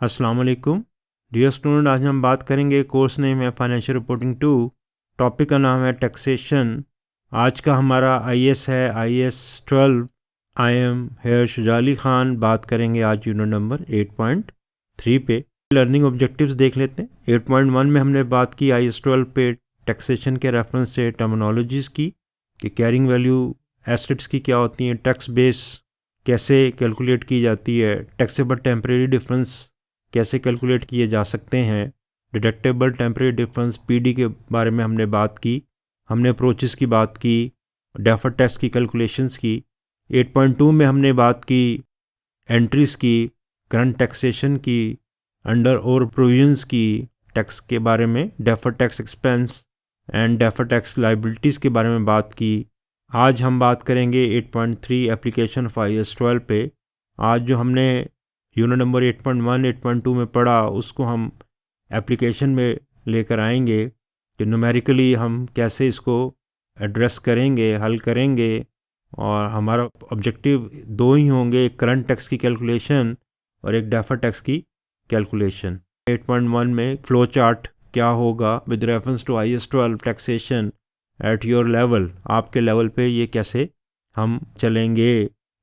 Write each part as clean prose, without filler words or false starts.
अस्सलाम वालेकुम dear student. आज हम बात करेंगे, कोर्स नेम है फाइनेंशियल रिपोर्टिंग 2, टॉपिक का नाम है टैक्सेशन। आज का हमारा आईएएस है IAS 12। I am here Shujali Khan. बात करेंगे आज यूनिट नंबर 8.3 पे। लर्निंग ऑब्जेक्टिव्स देख लेते हैं। 8.1 में हमने बात की आईएएस 12 पे टैक्सेशन के रेफरेंस से टर्मिनोलॉजीज़ की कि कैरिंग वैल्यू एसेट्स की क्या होती हैं, टैक्स बेस कैसे कैलकुलेट की जाती है, टैक्सेबल टेम्परेरी डिफरेंस कैसे कैलकुलेट किए जा सकते हैं, डिडक्टेबल टेम्परेरी डिफरेंस पीडी के बारे में हमने बात की, हमने अप्रोचेस की बात की, डेफर्ड टैक्स की कैलकुलेशंस की। 8.2 में हमने बात की एंट्रीज़ की, करंट टैक्सेशन की, अंडर और प्रोविजंस की, टैक्स के बारे में, deferred tax expense and deferred tax liabilities के बारे में बात की। आज हम बात करेंगे 8.3 एप्लीकेशन ऑफ आईएएस 12 पे। आज जो हमने यूनिट नंबर 8.1 8.2 में पढ़ा उसको हम एप्लीकेशन में लेकर आएंगे कि न्यूमेरिकली हम कैसे इसको एड्रेस करेंगे, हल करेंगे। और हमारा ऑब्जेक्टिव दो ही होंगे, एक करंट टैक्स की कैलकुलेशन और एक डेफर्ड टैक्स की कैलकुलेशन। 8.1 में फ्लो चार्ट क्या होगा with reference to IAS 12 taxation at your level. आपके लेवल पे ये कैसे हम चलेंगे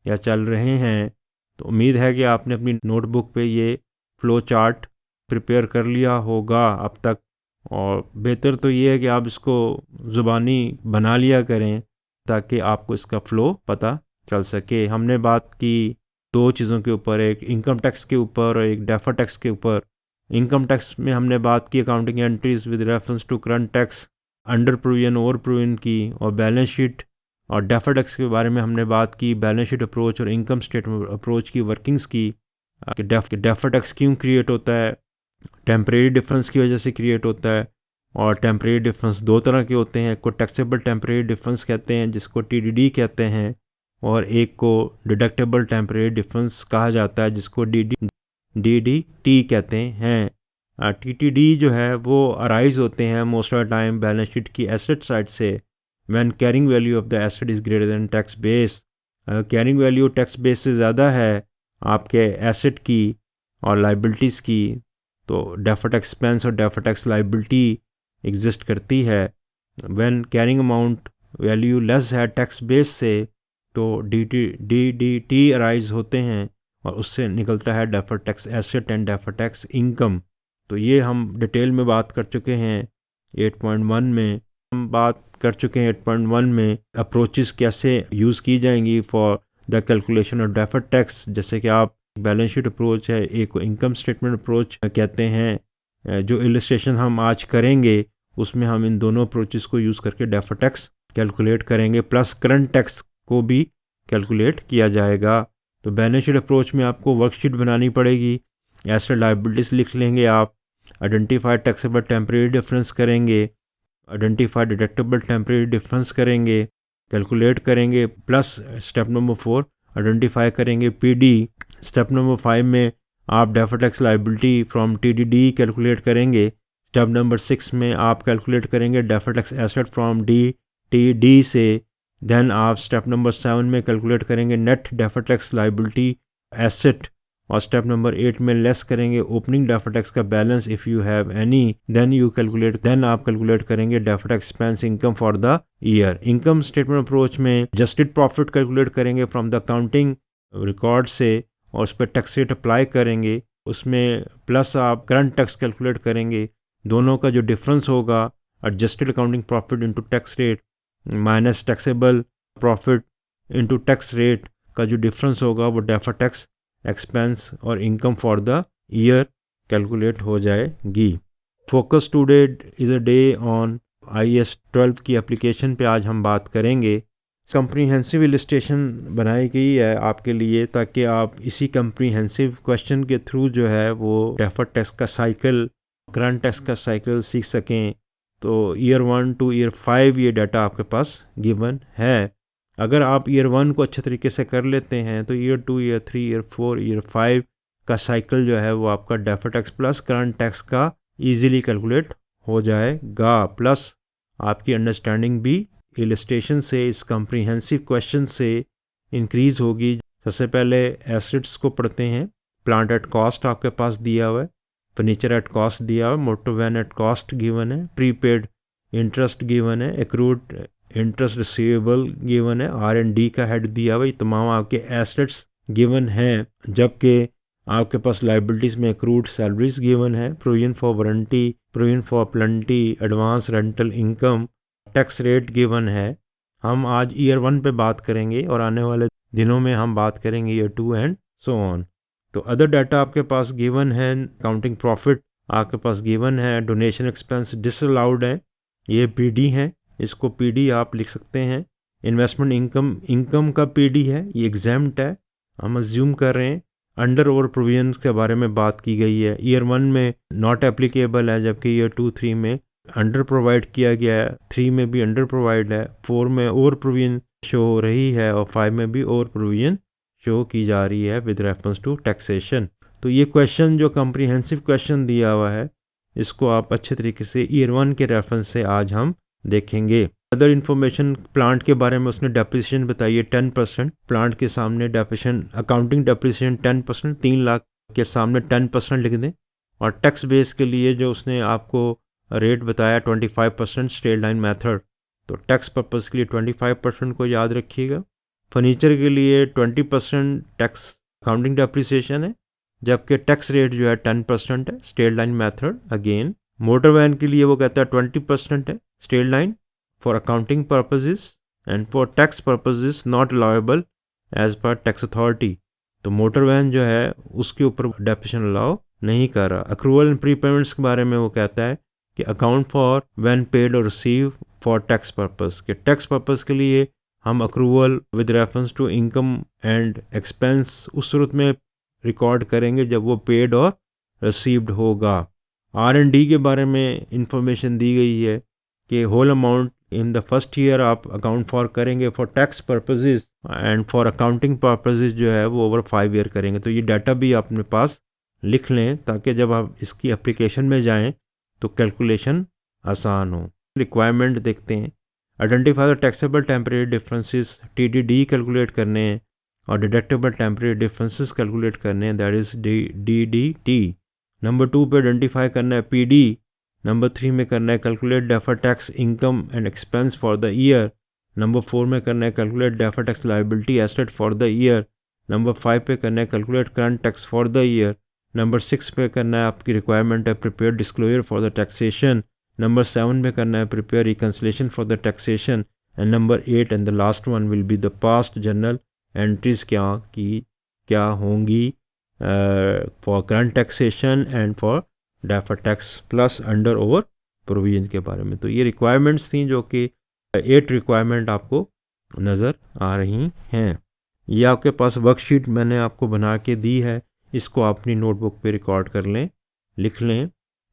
या चल रहे हैं। तो उम्मीद है कि आपने अपनी नोटबुक पे ये फ़्लो चार्ट प्रिपेयर कर लिया होगा अब तक, और बेहतर तो ये है कि आप इसको ज़ुबानी बना लिया करें ताकि आपको इसका फ़्लो पता चल सके। हमने बात की दो चीज़ों के ऊपर, एक इनकम टैक्स के ऊपर और एक डेफर्ड टैक्स के ऊपर। इनकम टैक्स में हमने बात की accounting entries with reference to current tax, under provision, over provision की, और बैलेंस शीट। और डेफर्ड टैक्स के बारे में हमने बात की बैलेंस शीट अप्रोच और इनकम स्टेटमेंट अप्रोच की वर्किंग्स की, कि डेफर्ड टैक्स क्यों क्रिएट होता है, टेम्परेरी डिफरेंस की वजह से क्रिएट होता है। और टेम्परेरी डिफरेंस दो तरह के होते हैं, एक को टैक्सेबल टेम्परेरी डिफरेंस कहते हैं जिसको टीडीडी कहते हैं, और एक को डिडक्टेबल टेम्परेरी डिफरेंस कहा जाता है जिसको डीडीटी कहते हैं। टीटीडी जो है वो अराइज होते हैं most of the time balance sheet की एसेट साइड से when carrying value of the asset is greater than tax base. Carrying value tax base से ज़्यादा है आपके एसेट की और लाइबिलिटीज़ की, तो डेफर्ड टैक्स एक्सपेंस और डेफर्ड टैक्स लाइबिलिटी एग्जिस्ट करती है। When carrying amount value less है टैक्स बेस से तो डीडीटी अराइज होते हैं और उससे निकलता है deferred tax asset and deferred tax income. तो ये हम डिटेल में बात कर चुके हैं 8.1 में। हम बात कर चुके हैं 8.1 में अप्रोचेस कैसे यूज़ की जाएंगी for the calculation of deferred tax. जैसे कि आप बैलेंस शीट अप्रोच है, एक को इनकम स्टेटमेंट अप्रोच कहते हैं। जो इलस्ट्रेशन हम आज करेंगे उसमें हम इन दोनों अप्रोचेस को यूज़ करके डेफर्ड टैक्स कैलकुलेट करेंगे, प्लस करंट टैक्स को भी कैलकुलेट किया जाएगा। तो बैलेंस शीट अप्रोच में आपको वर्कशीट बनानी पड़ेगी, एसेट लाइबिलिटीज़ लिख लेंगे आप, आइडेंटिफाई टैक्सेबल टेम्परेरी डिफरेंस करेंगे, आइडेंटिफाई डिडक्टेबल टेम्परेरी डिफरेंस करेंगे, कैलकुलेट करेंगे, प्लस स्टेप नंबर 4 आइडेंटिफाई करेंगे पीडी। स्टेप नंबर 5 में आप deferred tax liability from TDD calculate करेंगे। स्टेप नंबर 6 में आप कैलकुलेट करेंगे deferred tax asset from D से। देन आप स्टेप नंबर 7 में कैलकुलेट करेंगे net deferred tax liability asset, और स्टेप नंबर 8 में लेस करेंगे ओपनिंग डेफर्ड टैक्स का balance if you have any. Then आप कैलकुलेट करेंगे deferred tax expense income for the year. Income statement approach में adjusted profit calculate करेंगे from the accounting record से और उस पर टैक्स रेट अप्लाई करेंगे। उसमें प्लस आप करंट टैक्स कैलकुलेट करेंगे। दोनों का जो डिफरेंस होगा adjusted accounting profit into tax rate minus taxable profit into tax rate का जो डिफरेंस होगा वो डेफर्ड टैक्स एक्सपेंस और income for the year calculate हो जाएगी। Focus today is a day on IAS 12 की एप्लीकेशन पे आज हम बात करेंगे। कम्प्रीहेंसिव इलस्ट्रेशन बनाई गई है आपके लिए ताकि आप इसी कम्प्रीहेंसिव क्वेश्चन के थ्रू जो है वो डेफर्ड टैक्स का साइकिल, करंट टैक्स का साइकिल सीख सकें। तो ईयर 1 टू ईयर 5 ये डाटा आपके पास गिवन है। अगर आप ईयर 1 को अच्छे तरीके से कर लेते हैं तो ईयर 2, ईयर 3, ईयर 4, ईयर 5 का साइकिल जो है वो आपका deferred tax plus current tax का ईजिली कैलकुलेट हो जाएगा। प्लस आपकी अंडरस्टैंडिंग भी इलस्ट्रेशन से, इस कम्प्रीहेंसिव क्वेश्चन से इंक्रीज़ होगी। सबसे पहले एसेट्स को पढ़ते हैं। प्लांट एट कॉस्ट आपके पास दिया हुआ है, फर्नीचर एट कॉस्ट दिया हुआ है, motor van at cost given है, प्रीपेड इंटरेस्ट गिवन है, एक्रूड इंटरेस्ट रिसीवेबल गिवन है, R&D का हेड दिया हुआ है। ये तमाम आपके एसेट्स गिवन हैं, जबकि आपके पास लाइबिलिटीज़ में एक्रूड सैलरीज गिवन है, provision for warranty, provision for plenty, advance rental income, tax rate given है। हम आज ईयर 1 पे बात करेंगे और आने वाले दिनों में हम बात करेंगे ईयर 2 एंड सो ऑन। तो अदर डाटा आपके पास गिवन है, काउंटिंग प्रॉफिट आपके पास गिवन है, डोनेशन एक्सपेंस डिसअलाउड है, ये पीडी है, इसको पीडी आप लिख सकते हैं। इन्वेस्टमेंट इनकम का पीडी है, ये एग्जाम्प्ट है, हम अज्यूम कर रहे हैं। अंडर ओवर प्रोविजन के बारे में बात की गई है, ईयर 1 में नॉट एप्लीकेबल है, जबकि ईयर 2 3 में अंडर प्रोवाइड किया गया है, 3 में भी अंडर प्रोवाइड है, 4 में ओवर प्रोविजन शो हो रही है और 5 में भी ओवर प्रोविजन शो की जा रही है विद रेफरेंस टू टैक्सेशन। तो ये क्वेश्चन जो कम्प्रीहेंसिव क्वेश्चन दिया हुआ है, इसको आप अच्छे तरीके से ईयर 1 के रेफरेंस से आज हम देखेंगे। अदर इन्फॉर्मेशन, प्लांट के बारे में उसने डेप्रिसिएशन बताई है 10%, प्लांट के सामने डेप्रिसिएशन, अकाउंटिंग डेप्रिसिएशन 10%, 3 लाख के सामने 10% लिख दें। और टैक्स बेस के लिए जो उसने आपको रेट बताया 25% स्ट्रेट लाइन मेथड, तो टैक्स पर्पज़ के लिए 25% को याद रखिएगा। फर्नीचर के लिए 20% टैक्स अकाउंटिंग डेप्रिसिएशन है, जबकि टैक्स रेट जो है 10% है straight line method again. Motor van के लिए वो कहता है 20% है straight line for accounting purposes and for tax purposes not allowable as per tax authority. तो मोटर वैन जो है उसके ऊपर डेप्रिसिएशन अलाउ नहीं कर रहा। अक्रूवल एंड प्री पेमेंट्स के बारे में वो कहता है कि अकाउंट फॉर व्हेन पेड और रिसीव फॉर टैक्स पर्पज़, के टैक्स पर्पज़ के लिए हम accrual with reference to income and expense उस सूरत में रिकॉर्ड करेंगे जब वो पेड और रिसीव्ड होगा। R&D के बारे में इंफॉर्मेशन दी गई है कि whole amount in the first year आप अकाउंट फॉर करेंगे for tax purposes and for accounting purposes जो है वो ओवर 5 ईयर करेंगे। तो ये डाटा भी अपने पास लिख लें ताकि जब आप इसकी एप्लीकेशन में जाएं तो कैलकुलेशन आसान हो। रिक्वायरमेंट देखते हैं, identify the taxable temporary differences, TDD calculate करने हैं और डिडक्टेबल टेम्परेरी डिफरेंसेस कैलकुलेट करने हैं, दैट इज़ DDT। नंबर 2 पे आइडेंटिफाई करना है PD। नंबर 3 में करना है calculate deferred tax income and expense for the year. Number 4 में करना है calculate deferred tax liability asset for the year. Number 5 पे करना है calculate current tax for the year. Number 6 पे करना है आपकी रिक्वायरमेंट है prepare disclosure for the taxation. Number 7 पे करना है prepare reconciliation for the taxation. And number 8 and the last one will be the past journal entries क्या होंगी for current taxation and for deferred tax plus under over provision के बारे में। तो ये रिक्वायरमेंट्स थी जो कि 8 रिक्वायरमेंट आपको नज़र आ रही हैं। ये आपके पास वर्कशीट मैंने आपको बना के दी है, इसको आप अपनी नोटबुक पे रिकॉर्ड कर लें, लिख लें।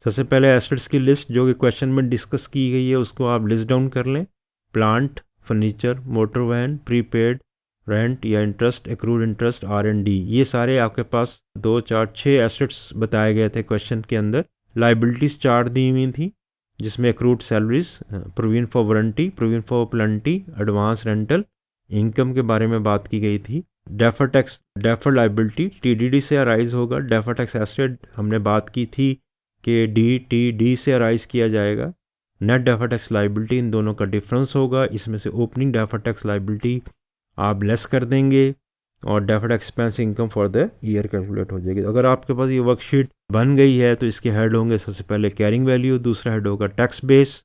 सबसे पहले एसेट्स की लिस्ट जो कि क्वेश्चन में डिस्कस की गई है उसको आप लिस्ट डाउन कर लें। Plant, furniture, motor van, prepaid, rent या इंटरेस्ट, एक्रूड इंटरेस्ट, R&D, ये सारे आपके पास 2 4 6 एसेट्स बताए गए थे क्वेश्चन के अंदर। लाइबिलिटीज़ 4 दी हुई थी जिसमें accrued salaries, provision for warranty, provision for plenty, advance rental income के बारे में बात की गई थी। Deferred tax, deferred liability TDD से अराइज होगा। डेफर्ड टैक्स एसेट हमने बात की थी कि DTD से अराइज किया जाएगा। नेट डेफर्ड टैक्स लाइबिलिटी, इन दोनों का डिफरेंस होगा, इसमें से ओपनिंग डेफर्ड टैक्स लाइबिलिटी आप लेस कर देंगे और deferred expense income for the year calculate हो जाएगी। अगर आपके पास ये वर्कशीट बन गई है तो इसके हेड होंगे सबसे पहले कैरिंग वैल्यू, दूसरा हेड होगा टैक्स बेस,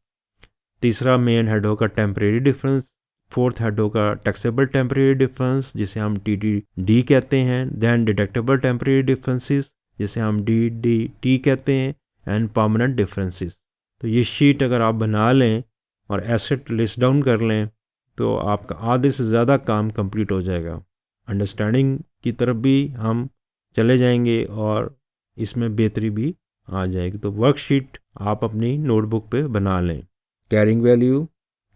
तीसरा मेन हेड होगा टेम्परेरी डिफरेंस, फोर्थ हेड होगा टैक्सेबल टेम्परेरी डिफरेंस जिसे हम TDD कहते हैं, देन डिडक्टेबल टेम्परेरी डिफरेंसेस जिसे हम DDT कहते हैं, एंड परमानेंट डिफरेंसेस। तो ये शीट अगर आप बना लें और एसेट लिस्ट डाउन कर लें तो आपका आधे से ज़्यादा काम कंप्लीट हो जाएगा। अंडरस्टैंडिंग की तरफ भी हम चले जाएंगे और इसमें बेहतरी भी आ जाएगी। तो वर्कशीट आप अपनी नोटबुक पे बना लें। कैरिंग वैल्यू,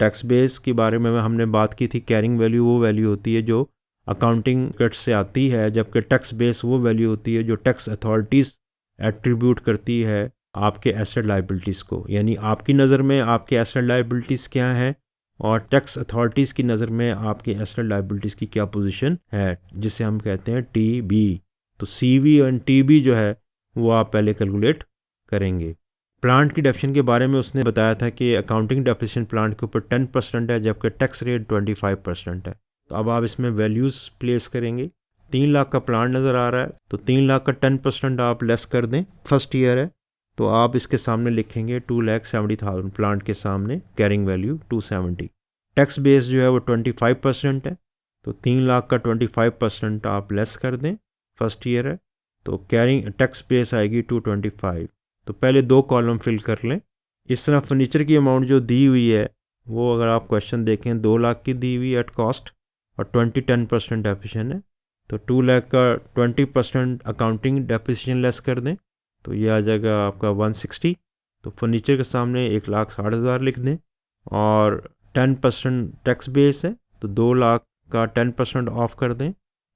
टैक्स बेस के बारे में हमने बात की थी। कैरिंग वैल्यू वो वैल्यू होती है जो अकाउंटिंग कट से आती है, जबकि टैक्स बेस वो वैल्यू होती है जो टैक्स अथॉरिटीज़ एट्रीब्यूट करती है आपके एसेट लाइबिलिटीज़ को। यानी आपकी नज़र में आपके एसेट लाइबिलिटीज़ क्या हैं और टैक्स अथॉरिटीज़ की नज़र में आपकी एसेट लाइबिलिटीज़ की क्या पोजीशन है, जिसे हम कहते हैं TB, तो CV और TB जो है वो आप पहले कैलकुलेट करेंगे। प्लांट की डेप्रिसिएशन के बारे में उसने बताया था कि अकाउंटिंग डेप्रिसिएशन प्लांट के ऊपर 10% है, जबकि टैक्स रेट 25% है। तो अब आप इसमें वैल्यूज़ प्लेस करेंगे। 3 लाख का प्लांट नज़र आ रहा है, तो 3 लाख का 10% आप लेस कर दें, फर्स्ट ईयर है, तो आप इसके सामने लिखेंगे 2,70,000, प्लांट के सामने कैरिंग वैल्यू 270। टैक्स बेस जो है वो 25% है, तो 3 लाख का 25% आप लेस कर दें, फर्स्ट ईयर है, तो कैरिंग टैक्स बेस आएगी 225। तो पहले 2 कॉलम फिल कर लें। इस तरह फर्नीचर की अमाउंट जो दी हुई है वो अगर आप क्वेश्चन देखें 2 लाख की दी हुई एट कॉस्ट और 10% डेप्रिसिएशन है, तो 2 लाख का 20% अकाउंटिंग डेप्रिसिएशन लेस कर दें, तो ये आ जाएगा आपका 160। तो फर्नीचर के सामने 1,60,000 लिख दें और 10% टैक्स बेस है, तो 2 लाख का 10% ऑफ कर दें,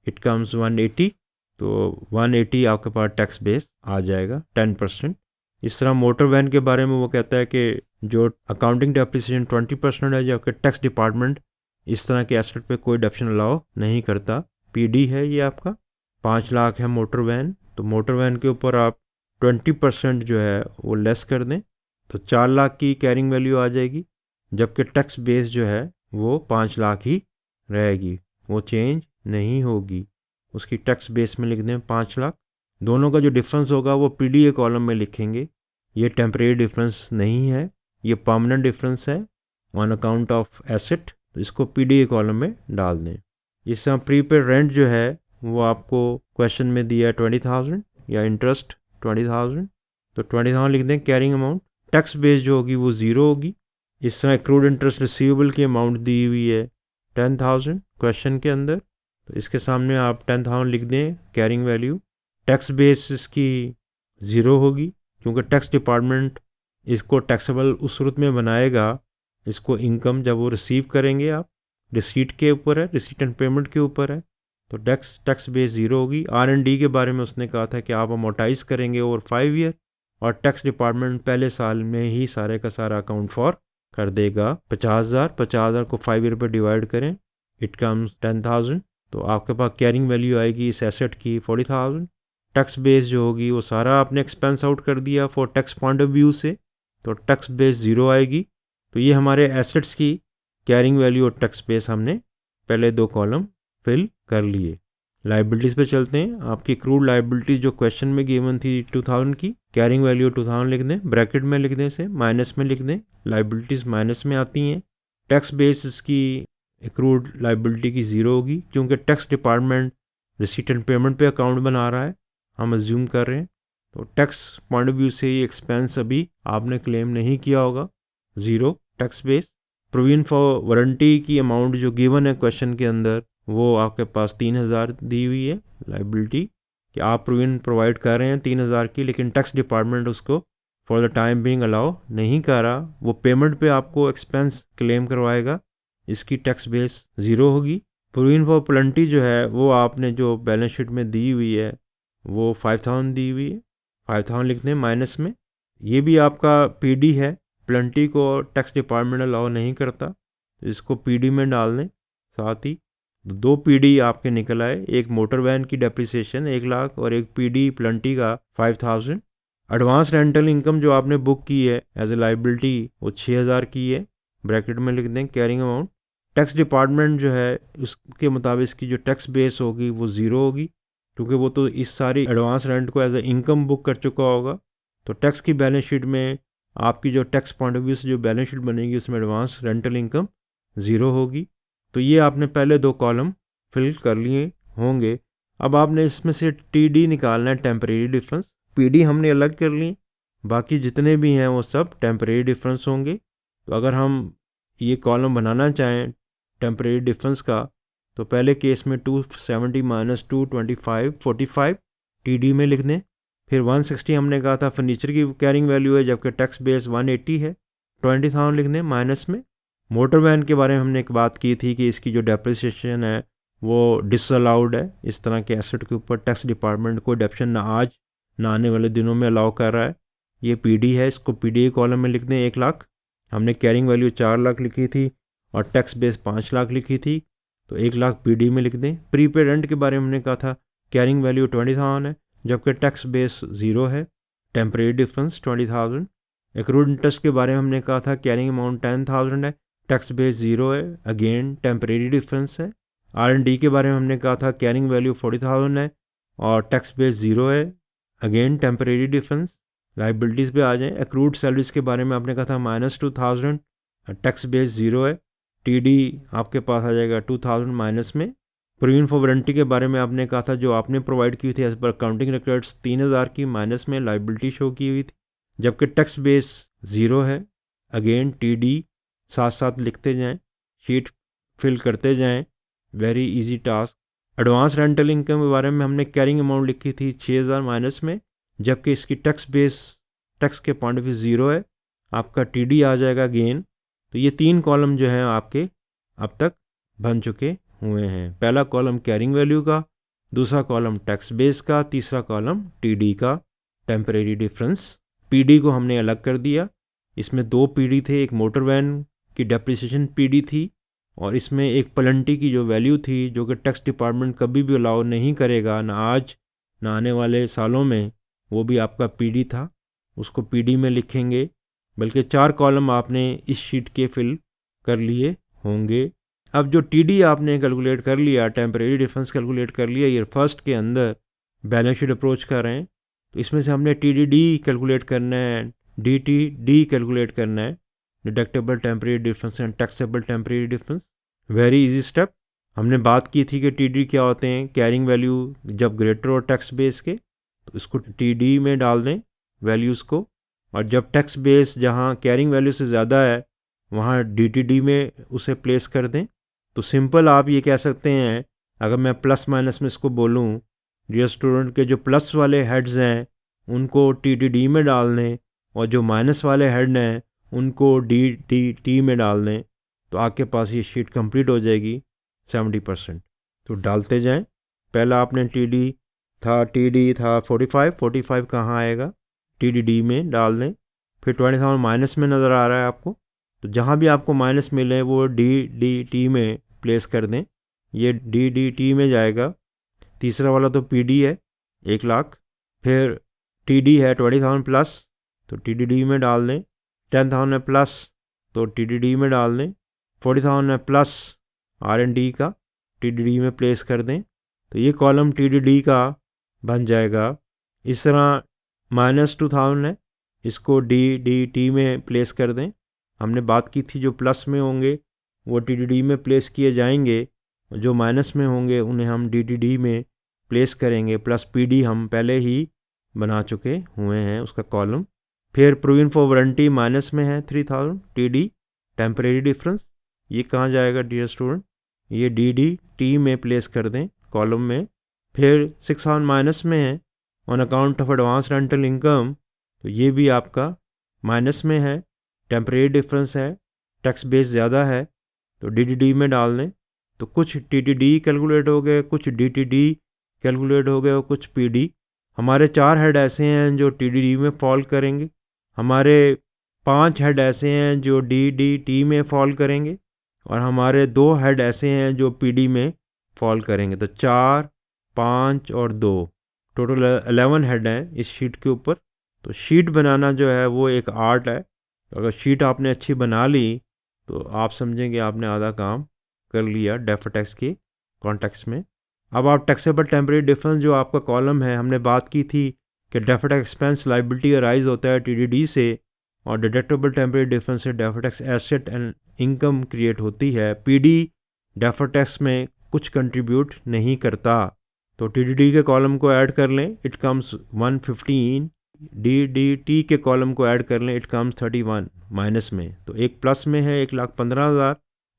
इट कम्स 180। तो 180 आपके पास टैक्स बेस आ जाएगा 10%। इस तरह मोटर वैन के बारे में वो कहता है कि जो अकाउंटिंग डेप्रिसिएशन 20% है, जबकि टैक्स डिपार्टमेंट इस तरह के एसेट पे कोई डेप्रिसिएशन अलाउ नहीं करता। PD है ये आपका, 5 लाख है मोटर वैन, तो मोटर वैन के ऊपर आप 20% जो है वो लेस कर दें, तो 4 लाख की कैरिंग वैल्यू आ जाएगी, जबकि टैक्स बेस जो है वो 5 लाख ही रहेगी, वो चेंज नहीं होगी। उसकी टैक्स बेस में लिख दें 5 लाख। दोनों का जो डिफरेंस होगा वो PDA कॉलम में लिखेंगे। ये टेम्परेरी डिफरेंस नहीं है, ये परमानेंट डिफरेंस है ऑन अकाउंट ऑफ एसेट, तो इसको PDA कॉलम में डाल दें। इस तरह प्रीपेड रेंट जो है वो आपको क्वेश्चन में दिया है 20,000 या इंटरेस्ट 20,000, तो 20,000 लिख दें कैरिंग अमाउंट। टैक्स बेस जो होगी वो 0 होगी। इस तरह एक्रूड इंटरेस्ट रिसीवेबल की अमाउंट दी हुई है 10,000 क्वेश्चन के अंदर, तो इसके सामने आप 10,000 लिख दें कैरिंग वैल्यू। टैक्स बेस इसकी 0 होगी, क्योंकि टैक्स डिपार्टमेंट इसको टैक्सेबल उस सूरत में बनाएगा, इसको इनकम जब वो रिसीव करेंगे आप, रिसीट के ऊपर है, रिसीट एंड पेमेंट के ऊपर है, तो टैक्स बेस 0 होगी। R&D के बारे में उसने कहा था कि आप अमोटाइज करेंगे ओवर 5 ईयर, और टैक्स डिपार्टमेंट पहले साल में ही सारे का सारा अकाउंट फॉर कर देगा। 50,000 को 5 ईयर पर डिवाइड करें, इट कम्स 10,000, तो आपके पास कैरिंग वैल्यू आएगी इस एसेट की 40,000। टैक्स बेस जो होगी वो सारा आपने एक्सपेंस आउट कर दिया for tax point of view से, तो टैक्स बेस 0 आएगी। तो ये हमारे एसेट्स की कैरिंग वैल्यू और टैक्स बेस हमने पहले 2 कॉलम फिल कर लिए। लाइबिलिटीज़ पे चलते हैं। आपकी क्रूड लाइबिलिटीज़ जो क्वेश्चन में गिवन थी 2,000 की, कैरिंग वैल्यू 2,000 लिख दें, ब्रैकेट में लिख दें, से माइनस में लिख दें, लाइबिलिटीज़ माइनस में आती हैं। टैक्स बेस इसकी एक्रूड लाइबिलिटी की 0 होगी, क्योंकि tax department receipt and payment पे अकाउंट बना रहा है, हम अज्यूम कर रहे हैं, तो टैक्स पॉइंट ऑफ व्यू से ये एक्सपेंस अभी आपने क्लेम नहीं किया होगा, 0 tax base. Provision for warranty की अमाउंट जो गिवन है क्वेश्चन के अंदर, वो आपके पास 3,000 दी हुई है लाइबिलिटी, कि आप प्रोविजन प्रोवाइड कर रहे हैं 3,000 की, लेकिन टैक्स डिपार्टमेंट उसको for the time being allow नहीं कर रहा, वो पेमेंट पे आपको एक्सपेंस क्लेम करवाएगा, इसकी टैक्स बेस 0 होगी। प्रोविजन फॉर प्लेंटी जो है वो आपने जो बैलेंस शीट में दी हुई है वो 5,000 दी हुई है, 5,000 लिखते हैं माइनस में। ये भी आपका PD है, प्लेंटी को टैक्स डिपार्टमेंट अलाउ नहीं करता, तो इसको PD में डाल दें। साथ ही 2 PD आपके निकल आए, एक मोटर वैन की डेप्रिसिएशन 1 लाख और एक PD प्लेंटी का 5,000। एडवांस रेंटल इनकम जो आपने बुक की है एज ए लाइबिलिटी वो 6,000 की है, ब्रैकेट में लिख दें कैरिंग अमाउंट। टैक्स डिपार्टमेंट जो है उसके मुताबिक इसकी जो टैक्स बेस होगी वो 0 होगी, क्योंकि वो तो इस सारी एडवांस रेंट को एज ए इनकम बुक कर चुका होगा। तो टैक्स की बैलेंस शीट में आपकी जो टैक्स पॉइंट ऑफ व्यू से जो बैलेंस शीट बनेगी उसमें एडवांस रेंटल इनकम 0 होगी। तो ये आपने पहले 2 कॉलम फिल कर लिए होंगे। अब आपने इसमें से TD निकालना है, टेम्परेरी डिफरेंस। PD हमने अलग कर लिए, बाकी जितने भी हैं वो सब टेम्परेरी डिफरेंस होंगे। तो अगर हम ये कॉलम बनाना चाहें टेम्परेरी डिफरेंस का, तो पहले केस में 270 माइनस 225 45 TD में लिख दें। फिर 160 हमने कहा था फर्नीचर की कैरिंग वैल्यू है, जबकि टैक्स बेस 180 है, 20,000 लिख दें माइनस में। मोटर वैन के बारे में हमने एक बात की थी कि इसकी जो डेप्रिसिएशन है वो डिसअलाउड है, इस तरह के एसेट के ऊपर टैक्स डिपार्टमेंट को डेप्शन ना आज ना आने वाले दिनों में अलाउ कर रहा है। ये PD है, इसको PDA कॉलम में लिख दें 1 लाख। हमने कैरिंग वैल्यू 4 लाख लिखी थी और टैक्स बेस 5 लाख लिखी थी, तो 1 लाख PD में लिख दें। प्रीपेड रेंट के बारे में हमने कहा था कैरिंग वैल्यू 20,000 है, जबकि टैक्स बेस 0 है। Temporary difference 20,000। एक्रूड इंटरेस्ट के बारे में हमने कहा था कैरिंग अमाउंट 10,000 है, टैक्स बेस 0 है, अगेन टेम्परेरी डिफरेंस है। R&D के बारे में हमने कहा था कैरिंग वैल्यू 40,000 है और टैक्स बेस 0 है, अगेन टेम्परेरी डिफरेंस। लाइबिलिटीज़ पे आ जाएं। एक्रूड सैलरीज के बारे में आपने कहा था -2,000, टैक्स बेस 0 है, TD आपके पास आ जाएगा 2,000 माइनस में। प्रोविजन फॉर वारंटी के बारे में आपने कहा था जो आपने प्रोवाइड की थी एज पर अकाउंटिंग रिकॉर्ड्स 3,000 की माइनस में लाइबिलिटी शो की हुई थी, जबकि टैक्स बेस 0 है। अगेन TD साथ साथ लिखते जाएं, शीट फिल करते जाएं, very easy task. Advance rental income के बारे में हमने कैरिंग अमाउंट लिखी थी 6,000 माइनस में, जबकि इसकी टैक्स बेस टैक्स के पॉइंट ऑफ व्यू 0 है। आपका TD आ जाएगा गेन। तो ये 3 कॉलम जो हैं आपके अब तक बन चुके हुए हैं। पहला कॉलम कैरिंग वैल्यू का, दूसरा कॉलम टैक्स बेस का, तीसरा कॉलम TD का, टेम्परेरी डिफरेंस। PD को हमने अलग कर दिया। इसमें 2 PD थे, एक मोटर वैन की डेप्रिसिएशन PD थी और इसमें एक प्लंटी की जो वैल्यू थी जो कि टैक्स डिपार्टमेंट कभी भी अलाउ नहीं करेगा, ना आज ना आने वाले सालों में, वो भी आपका PD था, उसको PD में लिखेंगे। बल्कि 4 कॉलम आपने इस शीट के फिल कर लिए होंगे। अब जो TD आपने कैलकुलेट कर लिया, टेम्परेरी डिफरेंस कैलकुलेट कर लिया, ये फर्स्ट के अंदर बैलेंस शीट अप्रोच कर रहे हैं, तो इसमें से हमने TDD कैलकुलेट करना है, DTD कैलकुलेट करना है, deductible temporary difference and taxable temporary difference. Very easy step. हमने बात की थी कि TD क्या होते हैं, कैरिंग वैल्यू जब ग्रेटर और टैक्स बेस के, तो इसको TD में डाल दें वैल्यूज़ को, और जब टैक्स बेस जहाँ कैरिंग वैल्यू से ज़्यादा है वहाँ DTD में उसे प्लेस कर दें। तो सिंपल आप ये कह सकते हैं, अगर मैं प्लस माइनस में इसको बोलूँ, डियर स्टूडेंट के जो प्लस वाले हेड्स हैं उनको TTD में डाल दें और जो माइनस वाले हेड हैं उनको DTT में डाल दें, तो आपके पास ये शीट कंप्लीट हो जाएगी 70%। तो डालते जाएं। पहला आपने TD था 45 कहाँ आएगा, TDD में डाल दें। फिर 20,000 माइनस में नज़र आ रहा है आपको, तो जहाँ भी आपको माइनस मिले वो DDT में प्लेस कर दें, ये DDT में जाएगा। तीसरा वाला तो PD है 1,00,000, फिर TD है 20,000 प्लस, तो TDD में डाल दें। 10,000 है प्लस, तो TDD में डाल दें। 40,000 है प्लस R&D का, TDD में प्लेस कर दें, तो ये कॉलम TDD का बन जाएगा। इस तरह -2,000 है, इसको DDT में प्लेस कर दें। हमने बात की थी जो प्लस में होंगे वो TDD में प्लेस किए जाएंगे, जो माइनस में होंगे उन्हें हम DTD में प्लेस करेंगे। प्लस PD हम पहले ही बना चुके हुए हैं उसका कॉलम। फिर प्रोविजन फॉर वारंटी माइनस में है 3,000, TD टेम्परेरी डिफरेंस, ये कहाँ जाएगा डियर स्टूडेंट, ये DDT में प्लेस कर दें कॉलम में। फिर 6,000 माइनस में है on account of advance rental income, तो ये भी आपका माइनस में है, टेम्परेरी डिफरेंस है, टैक्स बेस ज़्यादा है, तो DDD में डाल दें। तो कुछ TTD कैलकुलेट हो गए, कुछ DTD कैलकुलेट हो गए और कुछ PD। हमारे 4 हेड ऐसे हैं जो TDD में फॉल करेंगे, हमारे 5 हेड ऐसे हैं जो DDT में फॉल करेंगे, और हमारे 2 हेड ऐसे हैं जो PD में फॉल करेंगे। तो 4, 5 और 2 टोटल 11 हेड हैं इस शीट के ऊपर। तो शीट बनाना जो है वो एक आर्ट है। अगर शीट आपने अच्छी बना ली तो आप समझेंगे आपने आधा काम कर लिया डेफर टैक्स के कॉन्टेक्स्ट में। अब आप टैक्सेबल टेम्परेरी डिफरेंस जो आपका कॉलम है, हमने बात की थी कि defer tax expense liability arise होता है TDD से, और डिडक्टेबल टेम्परेरी डिफरेंस से defer tax asset and income create होती है। PD डेफर टैक्स में कुछ कंट्रीब्यूट नहीं करता, तो TDD के कॉलम को ऐड कर लें, इट कम्स 115। DDT के कॉलम को ऐड कर लें, इट कम्स 31 माइनस में। तो एक प्लस में है 1,15,000,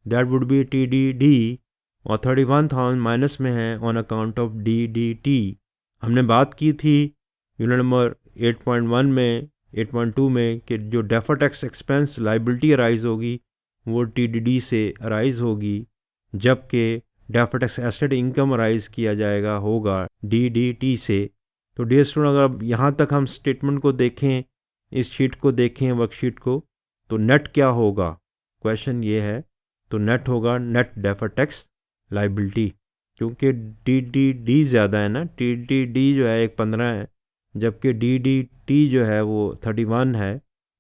दैट वुड बी TDD, और 31,000 माइनस में है ऑन अकाउंट ऑफ DDT। हमने बात की थी यूनिट नंबर 8.1 में 8.2 में कि जो defer tax expense liability arise होगी वो TDD से अराइज होगी, जबकि defer tax asset income arise किया जाएगा होगा DDT से। तो डियर स्टूडेंट, अगर अब यहाँ तक हम स्टेटमेंट को देखें, इस शीट को देखें, वर्कशीट को, तो नेट क्या होगा, क्वेश्चन ये है। तो नेट होगा नेट डेफर टैक्स लाइबिलिटी। क्योंकि DDD ज़्यादा है ना, TDD जो है एक 15 है, जबकि DDT जो है वो 31 है।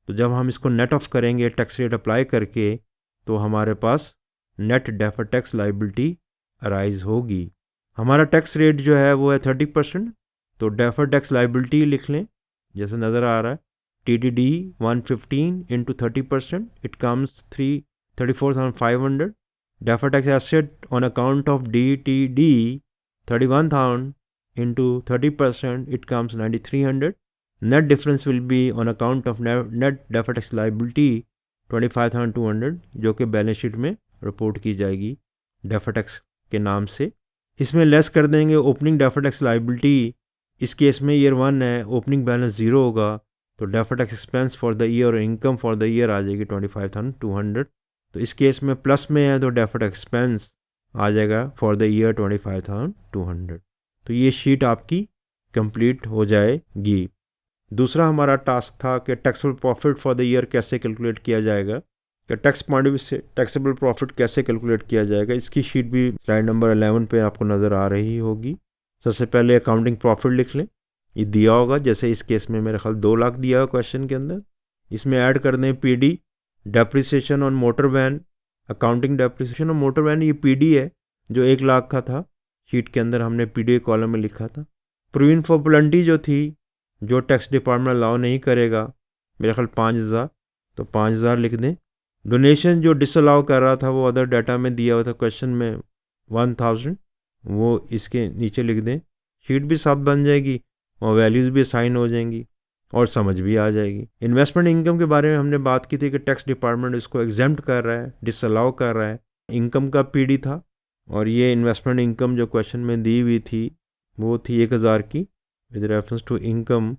तो जब हम इसको नेट ऑफ करेंगे टैक्स रेट अप्लाई करके, तो हमारे पास net deferred tax liability arise होगी। हमारा टैक्स रेट जो है वो है 30%, तो डेफर्ड टैक्स लाइबिलिटी लिख लें जैसे नज़र आ रहा है। TDD 115 into 30%, it comes 34,500। Deferred tax asset on account of DTD 31,000 into 30%, it comes 9,300. Net difference will be on account of net deferred tax liability 25,200, जो कि बैलेंस शीट में रिपोर्ट की जाएगी डेफर्ड टैक्स के नाम से। इसमें लेस कर देंगे ओपनिंग डेफर्ड टैक्स लाइबिलिटी। इस केस में ईयर 1 है, ओपनिंग बैलेंस 0 होगा, तो deferred tax expense for the year और इनकम फॉर द ईयर आ जाएगी 25,200। तो इस केस में प्लस में है तो डेफर्ड एक्सपेंस आ जाएगा फॉर द ईयर 25,200। तो ये शीट आपकी कंप्लीट हो जाएगी। दूसरा हमारा टास्क था कि taxable profit for the year कैसे कैलकुलेट किया जाएगा, कि टैक्स पॉइंट ऑफ व्यू से टैक्सेबल प्रॉफिट कैसे कैलकुलेट किया जाएगा। इसकी शीट भी स्लाइड नंबर 11 पे आपको नज़र आ रही होगी। सबसे पहले अकाउंटिंग प्रॉफिट लिख लें, ये दिया होगा, जैसे इस केस में मेरे ख्याल 2 लाख दिया होगा क्वेश्चन के अंदर। इसमें ऐड कर दें PD depreciation on motor van, accounting depreciation on motor van, ये PD है जो 1 लाख का था, शीट के अंदर हमने PD कॉलम में लिखा था। प्रोविजन फॉर पेनल्टी जो थी, जो टैक्स डिपार्टमेंट अलाउ नहीं करेगा, मेरे ख्याल 5,000, तो 5,000 लिख दें। डोनेशन जो डिसअलाउ कर रहा था वो अदर डाटा में दिया हुआ था क्वेश्चन में 1,000, वो इसके नीचे लिख दें। शीट भी साथ बन जाएगी और वैल्यूज़ भी असाइन हो जाएंगी और समझ भी आ जाएगी। इन्वेस्टमेंट इनकम के बारे में हमने बात की थी कि टैक्स डिपार्टमेंट इसको एग्जेम्प्ट कर रहा है, डिसअलाउ कर रहा है। इनकम का PD था, और ये इन्वेस्टमेंट इनकम जो क्वेश्चन में दी हुई थी वो थी 1,000 की विद रेफरेंस टू इनकम,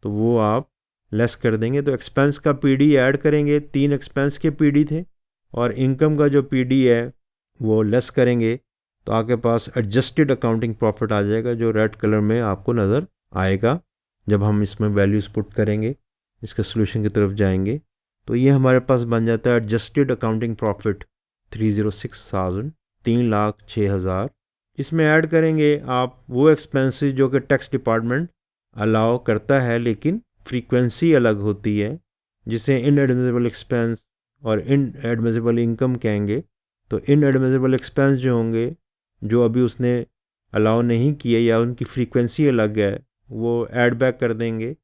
तो वो आप लेस कर देंगे। तो एक्सपेंस का PD ऐड करेंगे, 3 एक्सपेंस के PD थे, और इनकम का जो PD है वो लेस करेंगे, तो आपके पास एडजस्टेड अकाउंटिंग प्रॉफिट आ जाएगा, जो रेड कलर में आपको नज़र आएगा जब हम इसमें वैल्यूज़ पुट करेंगे, इसके सोल्यूशन की तरफ जाएंगे। तो ये हमारे पास बन जाता है एडजस्टेड अकाउंटिंग प्रॉफिट 306,000, 3,06,000। इसमें ऐड करेंगे आप वो एक्सपेंसेस जो कि टैक्स डिपार्टमेंट अलाउ करता है, लेकिन फ्रीक्वेंसी अलग होती है, जिसे इनएडमिसिबल एक्सपेंस और इनएडमिसिबल इनकम कहेंगे। तो इनएडमिसिबल एक्सपेंस जो होंगे, जो अभी उसने अलाउ नहीं किए या उनकी फ्रीक्वेंसी अलग है, वो ऐड बैक कर देंगे।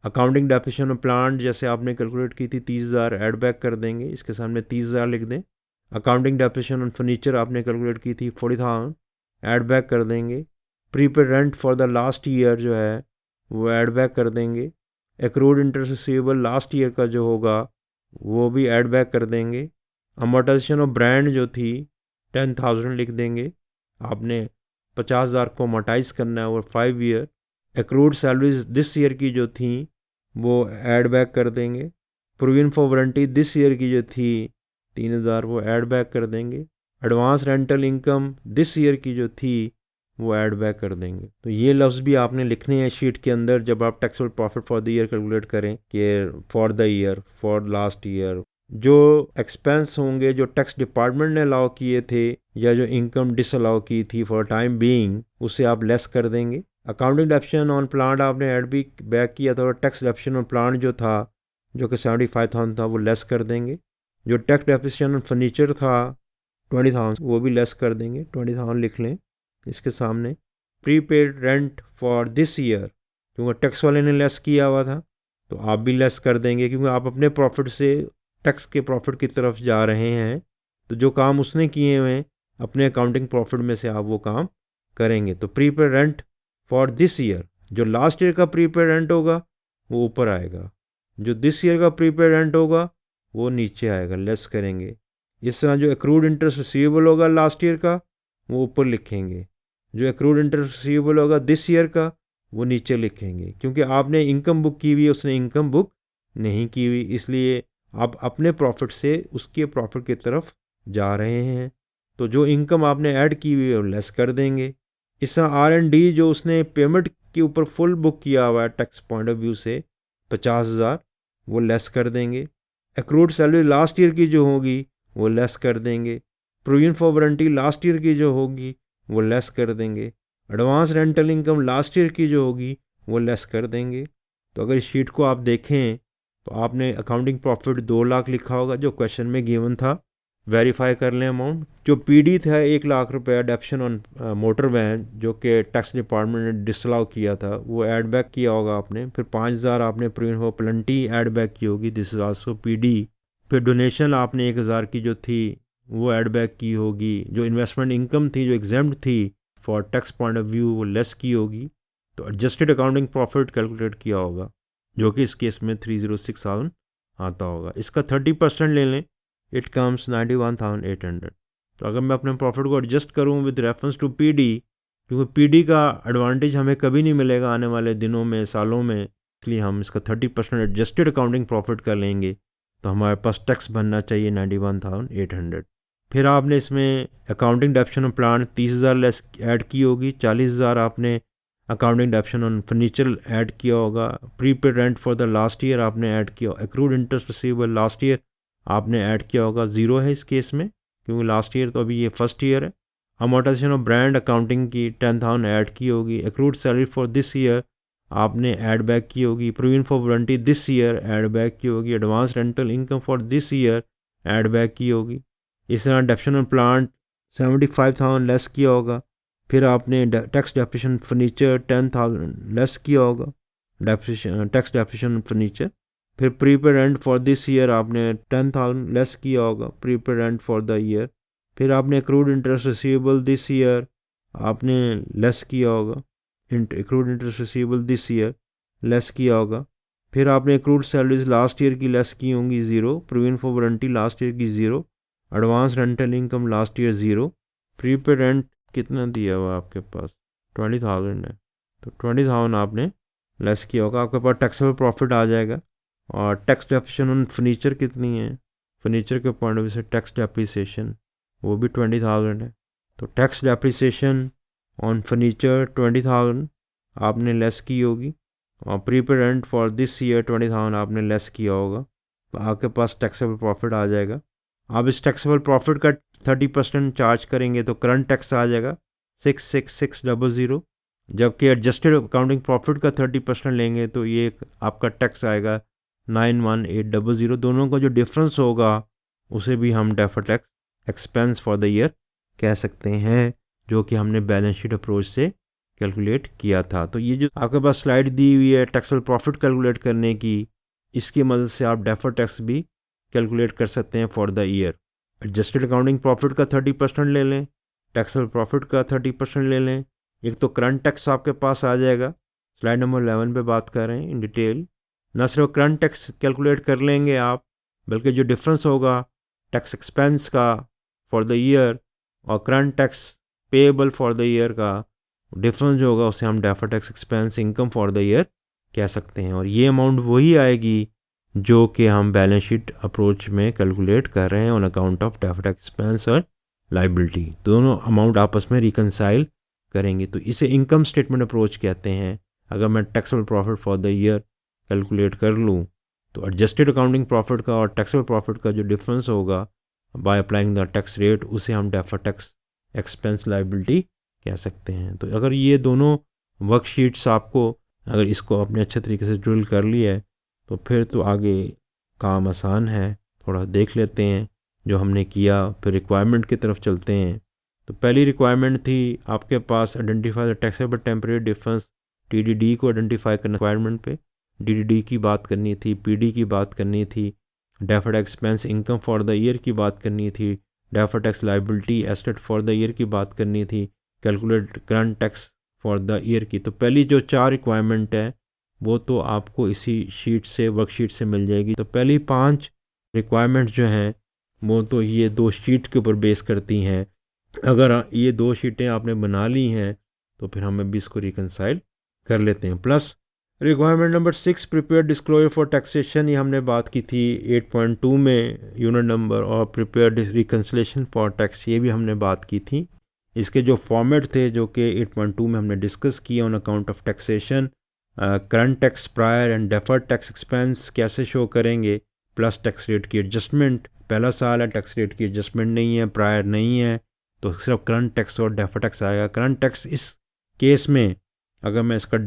अकाउंटिंग डेप्रिसिएशन ऑफ प्लांट जैसे आपने कैलकुलेट की थी 30,000, ऐड बैक कर देंगे, इसके सामने 30,000 लिख दें। अकाउंटिंग डेप्रिसिएशन ऑन फर्नीचर आपने कैलकुलेट की थी 40,000, ऐड बैक कर देंगे। Prepaid rent for the last year जो है वो ऐड बैक कर देंगे। Accrued interest receivable last year का जो होगा वो भी ऐड बैक कर देंगे। अमोर्टाइजेशन ऑफ ब्रांड जो थी 10,000 लिख देंगे, आपने 50,000 को अमोर्टाइज करना है over 5 year. Accrued salaries this year की जो थी वो ऐड बैक कर देंगे। Provision for warranty this year की जो थी 3,000 वो ऐड बैक कर देंगे। Advance rental income this year की जो थी वो ऐड बैक कर देंगे। तो ये लफ्ज़ भी आपने लिखने हैं शीट के अंदर जब आप taxable profit for the year calculate करें, कि for the year, for last year जो एक्सपेंस होंगे जो टैक्स डिपार्टमेंट ने अलाउ किए थे या जो इनकम डिसअलाउ की थी फॉर टाइम बीइंग, उसे आप लेस कर देंगे। अकाउंटिंग डेप्रिसिएशन ऑन प्लांट आपने ऐड भी बैक किया था, और टैक्स डेप्रिसिएशन ऑन प्लांट जो था जो कि 75,000 था वो लेस कर देंगे। जो टैक्स डेप्रिसिएशन ऑन फर्नीचर था 20,000 वो भी लेस कर देंगे, 20,000 लिख लें इसके सामने। Prepaid rent for this year, क्योंकि टैक्स वाले ने लेस किया हुआ था तो आप भी लेस कर देंगे, क्योंकि आप अपने प्रॉफिट से टैक्स के प्रॉफिट की तरफ जा रहे हैं, तो जो काम उसने किए हुए हैं अपने अकाउंटिंग प्रॉफिट में से आप वो काम करेंगे। तो prepaid rent for this year, जो लास्ट ईयर का प्रीपेड रेंट होगा वो ऊपर आएगा, जो दिस ईयर का प्रीपेड रेंट होगा वो नीचे आएगा, लेस करेंगे। इस तरह जो एक्रूड इंटरेस्ट रिसीवेबल होगा लास्ट ईयर का वो ऊपर लिखेंगे, जो एक्रूड इंटरेस्ट रिसीवेबल होगा दिस ईयर का वो नीचे लिखेंगे, क्योंकि आपने इनकम बुक की हुई है, उसने इनकम बुक नहीं की हुई, इसलिए आप अपने प्रॉफिट से उसके प्रॉफिट की तरफ जा रहे हैं। तो जो इनकम आपने ऐड की हुई है वो लेस कर देंगे। इस तरह R&D जो उसने पेमेंट के ऊपर फुल बुक किया हुआ है टैक्स पॉइंट ऑफ व्यू से 50,000 वो लेस कर देंगे। एक्रूड सैलरी लास्ट ईयर की जो होगी वो लेस कर देंगे। Provision for warranty last year की जो होगी वो लेस कर देंगे। Advance rental income last year की जो होगी वो लेस कर देंगे। तो अगर इस शीट को आप देखें तो आपने अकाउंटिंग प्रॉफिट 2 लाख लिखा होगा जो क्वेश्चन में गिवन था। वेरीफाई कर लें अमाउंट। जो पीडी था 1 लाख रुपए एडप्शन ऑन मोटर वैन जो कि टैक्स डिपार्टमेंट ने डिसअलाउ किया था, वो ऐड बैक किया होगा आपने। फिर 5,000 आपने provision for plenty add back की होगी, दिस इज आल्सो पीडी। फिर डोनेशन आपने 1,000 की जो थी वो ऐड बैक की होगी। जो इन्वेस्टमेंट इनकम थी जो एग्जेम्प्ट थी for tax point of view वो लेस की होगी। तो एडजस्टेड अकाउंटिंग प्रॉफिट कैलकुलेट किया होगा जो कि इस केस में 306,000 आता होगा। इसका 30% ले लें, इट कम्स 91,800। तो अगर मैं अपने प्रॉफिट को एडजस्ट करूं विद रेफरेंस टू पीडी, क्योंकि पीडी का एडवांटेज हमें कभी नहीं मिलेगा आने वाले दिनों में, सालों में, इसलिए हम इसका 30% एडजस्टेड अकाउंटिंग प्रॉफिट का लेंगे। तो हमारे पास टैक्स बनना चाहिए 91,800। फिर आपने इसमें accounting डेप्शन on plant 30,000 less add की होगी। 40,000 आपने अकाउंटिंग डेप्शन ऑन फर्नीचर ऐड किया होगा। Prepaid rent for the last year आपने ऐड किया। Accrued interest receivable last year आपने ऐड किया होगा, 0 है इस केस में क्योंकि लास्ट ईयर तो अभी ये फर्स्ट ईयर है। अमोर्टाइजेशन ऑफ ब्रांड अकाउंटिंग की 10,000 ऐड की होगी। Accrued salary for this year आपने ऐड बैक की होगी। Provision for warranty this year add back की होगी। Advance rental income for this year add back की होगी। इस तरह डेप्शन ऑन प्लांट 75,000 लेस किया होगा। फिर आपने टैक्स डेप्रिसिएशन फर्नीचर 10,000 लेस किया होगा, टैक्स डेप्रिसिएशन फर्नीचर। फिर prepaid rent for this year आपने 10,000 लेस किया होगा, prepaid rent for the year. फिर आपने accrued interest receivable this year आपने लेस किया होगा, accrued interest receivable this year less किया होगा। फिर आपने एक्रूड सैलरीज लास्ट ईयर की लेस की होंगी 0, provision for warranty last year की 0, advance rental income last year 0। Prepaid rent कितना दिया हुआ आपके पास 20,000 है, तो 20,000 आपने लेस किया होगा, आपके पास टैक्सेबल प्रॉफिट आ जाएगा। और टैक्स डेप्रिसिएशन ऑन फर्नीचर कितनी है, फर्नीचर के पॉइंट ऑफ व्यू से टैक्स डेप्रिसिएशन वो भी 20,000 है। तो टैक्स डेप्रिसिएशन ऑन फर्नीचर 20,000 आपने लेस की होगी। और prepaid rent for this year 20,000 आपने लेस किया होगा, तो आपके पास टैक्सेबल प्रॉफिट आ जाएगा। आप इस टैक्सेबल प्रॉफिट का 30% चार्ज करेंगे तो करंट टैक्स आ जाएगा 66600, जबकि एडजस्टेड अकाउंटिंग प्रॉफिट का 30% लेंगे तो ये आपका टैक्स आएगा 91,800। दोनों का जो डिफरेंस होगा उसे भी हम deferred tax expense for the year कह सकते हैं, जो कि हमने बैलेंस शीट अप्रोच से कैलकुलेट किया था। तो ये जो आपके पास स्लाइड दी हुई है टैक्सेबल प्रॉफिट कैलकुलेट करने की, इसकी मदद से आप डेफर्ड टैक्स भी कैलकुलेट कर सकते हैं for the year. Adjusted accounting profit का 30% ले लें, टैक्सेबल प्रॉफिट का 30% ले लें। एक तो करंट टैक्स आपके पास आ जाएगा, स्लाइड नंबर 11 पे बात कर रहे हैं इन डिटेल। न सिर्फ करंट टैक्स कैलकुलेट कर लेंगे आप, बल्कि जो डिफरेंस होगा टैक्स एक्सपेंस का फॉर द ईयर और current tax payable for the year का डिफरेंस जो होगा उसे हम deferred tax expense income for the year कह सकते हैं। और ये अमाउंट वही आएगी जो कि हम बैलेंस शीट अप्रोच में कैलकुलेट कर रहे हैं on account of deferred tax expense और लाइबिलिटी। दोनों अमाउंट आपस में रिकनसाइल करेंगे तो इसे इनकम स्टेटमेंट अप्रोच कहते हैं। अगर मैं taxable profit for the year calculate कर लूँ तो एडजस्टेड अकाउंटिंग प्रॉफिट का और टैक्सेबल प्रॉफिट का जो डिफरेंस होगा by applying the tax rate, उसे हम डेफर्ड टैक्स एक्सपेंस लाइबिलिटी कह सकते हैं। तो अगर ये दोनों वर्कशीट्स आपको, अगर इसको आपने अच्छे तरीके से ड्रिल कर लिया है तो फिर तो आगे काम आसान है। थोड़ा देख लेते हैं जो हमने किया, फिर रिक्वायरमेंट की तरफ चलते हैं। तो पहली रिक्वायरमेंट थी आपके पास identify the taxable temporary difference, TDD को आइडेंटिफाई करना। रिक्वायरमेंट पे डीडीडी की बात करनी थी, पीडी की बात करनी थी, deferred expense income for the year की बात करनी थी, deferred tax liability asset for the year की बात करनी थी, calculate current tax for the year की। तो पहली जो 4 रिक्वायरमेंट है वो तो आपको इसी शीट से, वर्कशीट से मिल जाएगी। तो पहली 5 रिक्वायरमेंट जो हैं वो तो ये 2 शीट के ऊपर बेस करती हैं। अगर ये 2 शीटें आपने बना ली हैं तो फिर हम अभी इसको रिकनसाइल कर लेते हैं। Plus requirement number 6 prepare disclosure for taxation, ये हमने बात की थी 8.2 में यूनिट नंबर, और प्रिपेयर रिकन्सिलेशन फॉर टैक्स ये भी हमने बात की थी। इसके जो फॉर्मेट थे जो कि 8.2 में हमने डिस्कस किए on account of taxation, current tax, prior and deferred tax expense कैसे शो करेंगे, प्लस टैक्स रेट की एडजस्टमेंट। पहला साल है, टैक्स रेट की एडजस्टमेंट नहीं है, प्रायर नहीं है, तो सिर्फ करंट टैक्स और डेफर्ड टैक्स आएगा। करंट टैक्स इस केस में अगर मैं इसका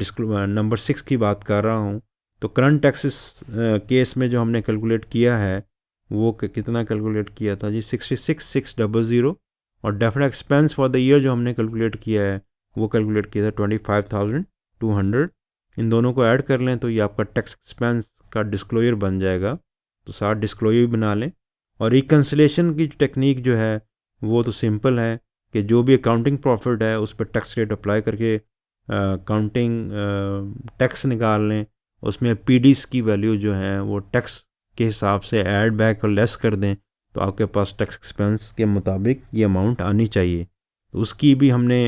नंबर 6 की बात कर रहा हूँ, तो करंट टैक्स इस केस में जो हमने कैलकुलेट किया है वो कितना कैलकुलेट किया था जी, 66,600, और deferred expense for the year जो हमने कैलकुलेट किया है वो कैलकुलेट किया था 25,200। इन दोनों को ऐड कर लें तो ये आपका टैक्स एक्सपेंस का डिस्क्लोजर बन जाएगा। तो साथ डिस्क्लोजर बना लें। और रिकन्सिलेशन की टेक्निक जो है वो तो सिंपल है कि जो भी अकाउंटिंग प्रॉफिट है उस पर टैक्स रेट अप्लाई करके अकाउंटिंग टैक्स निकाल लें। उसमें पीडीज़ की वैल्यू जो है वो टैक्स के हिसाब से ऐड बैक और लेस कर दें, तो आपके पास टैक्स एक्सपेंस के मुताबिक ये अमाउंट आनी चाहिए। तो उसकी भी हमने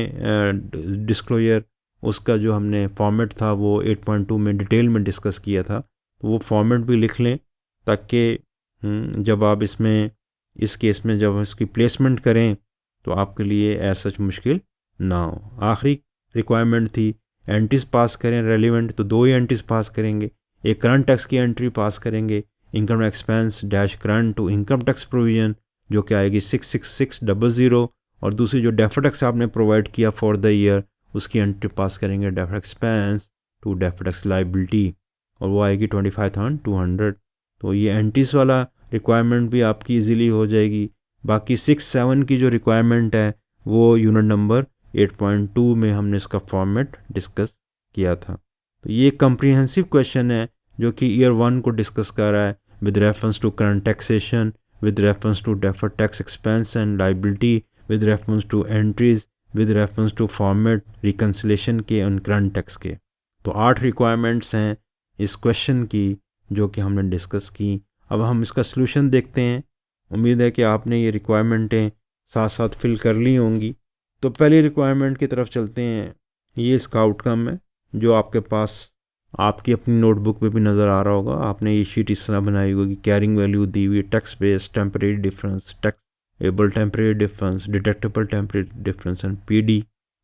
डिस्क्लोजर, उसका जो हमने फॉर्मेट था वो 8.2 में डिटेल में डिस्कस किया था। तो वो फॉर्मेट भी लिख लें ताकि जब आप इसमें इस केस में जब इसकी प्लेसमेंट करें तो आपके लिए ऐसा मुश्किल ना हो। आखिरी रिक्वायरमेंट थी एंट्रीज पास करें रेलिवेंट, तो 2 ही एंट्रीज पास करेंगे। एक करंट टैक्स की एंट्री पास करेंगे, income expense dash current to income tax provision, जो कि आएगी 66600, और दूसरी जो डेफर्ड टैक्स आपने प्रोवाइड किया फॉर द ईयर उसकी एंट्री पास करेंगे deferred expense to deferred tax liability, और वो आएगी 25,200। तो ये एंट्रीज वाला रिक्वायरमेंट भी आपकी इजीली हो जाएगी। बाकी 6-7 की जो रिक्वायरमेंट है वो यूनिट नंबर 8.2 में हमने इसका फॉर्मेट डिस्कस किया था। तो ये कम्प्रीहेंसिव क्वेश्चन है जो कि ईयर 1 को डिस्कस कर रहा है with reference to current taxation, with reference to deferred tax expense and liability, with reference to entries, with reference to format reconciliation के और करंट टैक्स के। तो 8 रिक्वायरमेंट्स हैं इस क्वेश्चन की जो कि हमने डिस्कस की। अब हम इसका सलूशन देखते हैं। उम्मीद है कि आपने ये रिक्वायरमेंटें साथ साथ फिल कर ली होंगी। तो पहली रिक्वायरमेंट की तरफ चलते हैं। ये इसका आउटकम है जो आपके पास आपकी अपनी नोटबुक में भी नज़र आ रहा होगा। आपने ये शीट इस तरह बनाई होगी, कैरिंग वैल्यू दी हुई, tax base, temporary difference, taxable temporary difference, deductible temporary difference and PD.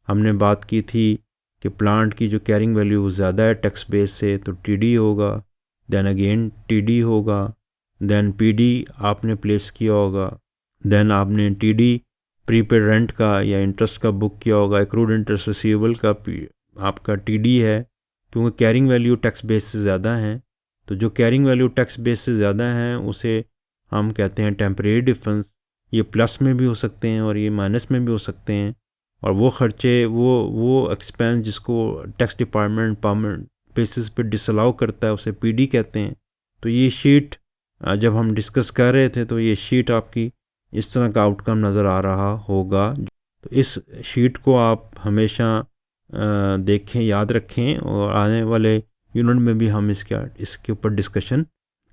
हमने बात की थी कि प्लांट की जो कैरिंग वैल्यू ज़्यादा है टैक्स बेस से तो टीडी होगा, देन अगेन टीडी होगा, देन पीडी आपने प्लेस किया होगा, देन आपने टीडी प्रीपेड रेंट का या इंटरेस्ट का बुक किया होगा, एक्रूड इंटरेस्ट रिसीवेबल का आपका टीडी है, क्योंकि कैरिंग वैल्यू टैक्स बेस से ज़्यादा हैं। तो जो कैरिंग वैल्यू टैक्स बेस से ज़्यादा हैं उसे हम कहते हैं टेम्परेरी डिफरेंस। ये प्लस में भी हो सकते हैं और ये माइनस में भी हो सकते हैं। और वो खर्चे वो एक्सपेंस जिसको टैक्स डिपार्टमेंट परमानेंट बेसिस पे डिसअलाउ करता है उसे पीडी कहते हैं। तो ये शीट जब हम डिस्कस कर रहे थे तो ये शीट आपकी इस तरह का आउटकम नज़र आ रहा होगा। तो इस शीट को आप हमेशा देखें, याद रखें, और आने वाले यूनिट में भी हम इसके ऊपर डिस्कशन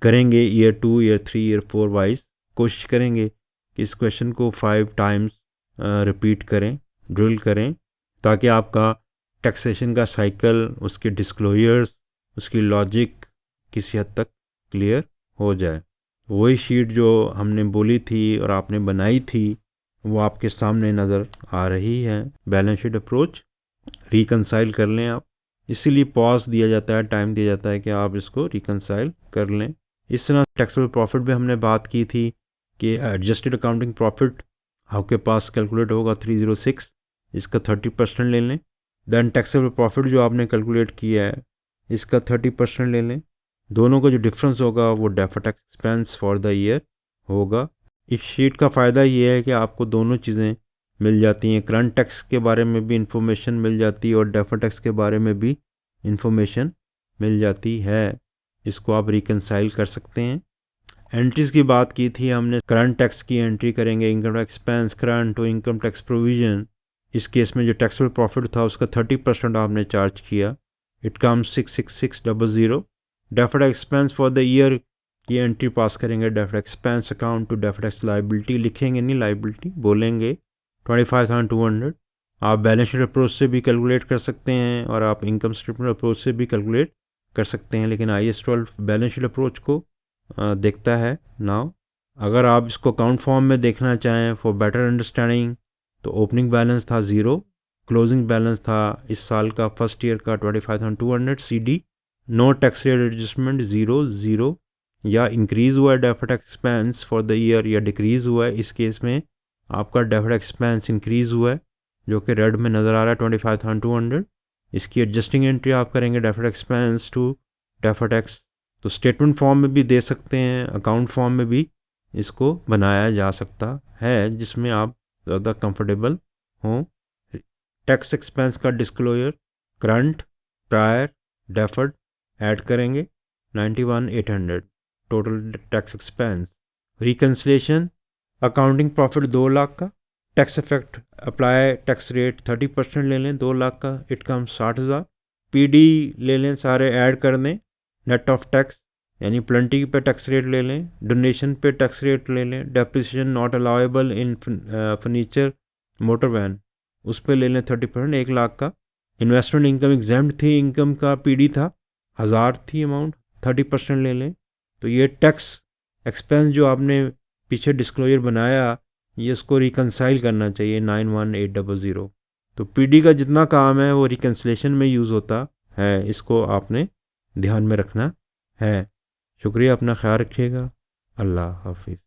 करेंगे। ईयर 2, ईयर 3, ईयर 4 वाइज कोशिश करेंगे कि इस क्वेश्चन को 5 टाइम्स रिपीट करें, ड्रिल करें, ताकि आपका टैक्सेशन का साइकिल, उसके डिस्क्लोजर्स, उसकी लॉजिक किसी हद तक क्लियर हो जाए। वही शीट जो हमने बोली थी और आपने बनाई थी वो आपके सामने नज़र आ रही है। बैलेंस शीट अप्रोच रिकंसाइल कर लें आप, इसीलिए पॉज दिया जाता है, टाइम दिया जाता है कि आप इसको रिकंसाइल कर लें। इस तरह टैक्सेबल प्रॉफिट भी हमने बात की थी कि एडजस्टेड अकाउंटिंग प्रॉफिट आपके पास कैलकुलेट होगा 306, इसका 30% ले लें। देन टैक्सेबल प्रॉफिट जो आपने कैलकुलेट किया है इसका 30% ले लें। दोनों का जो डिफरेंस होगा वो deferred tax expense for the year होगा। इस शीट का फ़ायदा ये है कि आपको दोनों चीज़ें मिल जाती हैं, करंट टैक्स के बारे में भी इंफॉर्मेशन मिल जाती है और डेफर्ड टैक्स के बारे में भी इंफॉर्मेशन मिल जाती है। इसको आप रिकंसाइल कर सकते हैं। एंट्रीज़ की बात की थी हमने, करंट टैक्स की एंट्री करेंगे, income tax expense current to income tax provision. इस केस में जो टैक्सेबल प्रॉफिट था उसका 30% आपने चार्ज किया, it comes 66600। Deferred expense for the year की एंट्री पास करेंगे, deferred expense account to deferred tax liability लिखेंगे, नहीं लाइबिलिटी बोलेंगे, 25,200। आप बैलेंस शीट अप्रोच से भी कैलकुलेट कर सकते हैं और आप इनकम स्टेटमेंट अप्रोच से भी कैलकुलेट कर सकते हैं, लेकिन IAS 12 बैलेंस शीट अप्रोच को देखता है नाउ। अगर आप इसको अकाउंट फॉर्म में देखना चाहें फॉर बेटर अंडरस्टैंडिंग, तो ओपनिंग बैलेंस था 0, क्लोजिंग बैलेंस था इस साल का फर्स्ट ईयर का 25,200 CD, no tax rate adjustment 0 या इंक्रीज़ हुआ है deferred tax expense for the year या डिक्रीज़ हुआ है। इस केस में आपका डेफर्ड एक्सपेंस इंक्रीज़ हुआ है, जो कि रेड में नज़र आ रहा है 25,200। इसकी एडजस्टिंग एंट्री आप करेंगे deferred expense to deferred tax. तो स्टेटमेंट फॉर्म में भी दे सकते हैं, अकाउंट फॉर्म में भी इसको बनाया जा सकता है, जिसमें आप ज़्यादा कंफर्टेबल हों। टैक्स एक्सपेंस का disclosure current, prior, deferred add करेंगे 91,800 total tax expense. Reconciliation accounting profit 2 lakh का, tax effect apply tax rate 30% ले लें 2 लाख का, इट कम 60,000। पीडी ले लें, सारे ऐड कर दें, नेट ऑफ टैक्स यानी प्लेंटी पे टैक्स रेट ले लें, डोनेशन पे टैक्स रेट ले लें, depreciation not allowable in furniture motor van उस पर ले लें 30%, 1 लाख का। इन्वेस्टमेंट इनकम एग्जाम्प्ट थी, इनकम का पीडी था 1000 थी अमाउंट, 30% ले लें। तो ये टैक्स एक्सपेंस जो आपने पीछे डिस्क्लोजर बनाया, ये इसको रिकनसाइल करना चाहिए 91,800। तो पीडी का जितना काम है वो रिकन्सिलेशन में यूज़ होता है, इसको आपने ध्यान में रखना है। शुक्रिया, अपना ख्याल रखिएगा। अल्लाह हाफिज़।